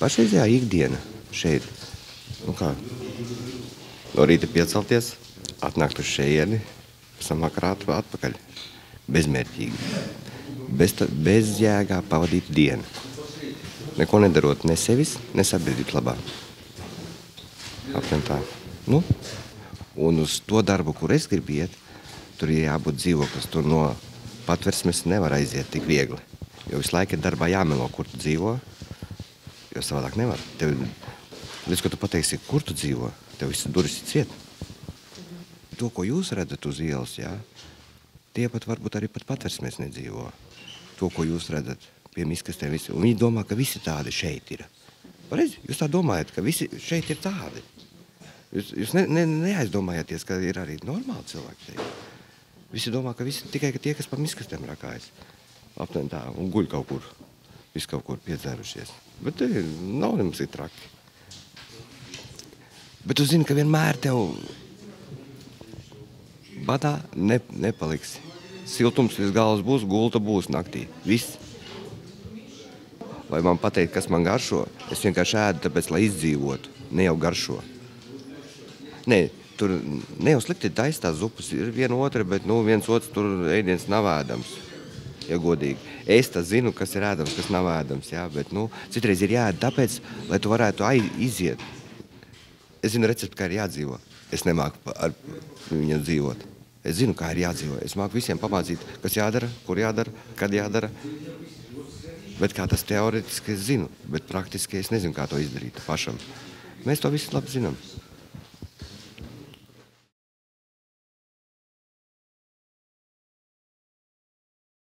pašreizējā ikdiena šeit, nu kā, no rīta piecelties, atnākt uz šeieni, pēc vakarā atpakaļ, bezmērķīgi, bez jēgā pavadīt dienu, neko nedarot ne sevis, ne sabiedrības labā. Apmēram tā. Nu, un uz to darbu, kur es gribu iet, tur ir jābūt dzīvoklis, tur no patversmes nevar aiziet tik viegli, jo visu laiku ir darbā jāmelo, kur tu dzīvo, jo savādāk nevar. Tev, līdz, ko tu pateiksi, kur tu dzīvo, tev visi durvis ir ciet. To, ko jūs redzat uz ielas, jā, tie pat varbūt arī pat patversmēs nedzīvo. To, ko jūs redzat pie miskastēm, visi. Un viņi domā, ka visi tādi šeit ir. Pareizi? Jūs tā domājat, ka visi šeit ir tādi. Jūs neaizdomājāties, ka ir arī normāli cilvēki šeit. Visi domā, ka visi tikai tie, kas pa miskastēm rakājas. Aptuveni tā, un guļ kaut kur. Visi kaut kur piedzērušies. Bet nav nemaz ir traki. Bet tu zini, ka vienmēr tev badā nepaliksi. Siltums līdz galvas būs, gulta būs naktī. Viss. Vai man pateikt, kas man garšo? Es vienkārši ēdu, tāpēc, lai izdzīvotu. Ne jau garšo. Nē, tur ne jau slikti taisa tās zupas. Ir viena otra, bet viens otrs tur ēdiens nav ēdams. Ja godīgi. Es tā zinu, kas ir ēdams, kas nav ēdams. Jā, bet citreiz ir jāēd tāpēc, lai tu varētu iziet. Es zinu recepti, kā ir jādzīvo. Es nemāku ar viņu dzīvot. Es zinu, kā ir jādzīvo. Es māku visiem pamācīt, kas jādara, kur jādara, kad jādara. Bet kā tas teoretiski es zinu, bet praktiski es nezinu, kā to izdarīt pašam. Mēs to visu labi zinām.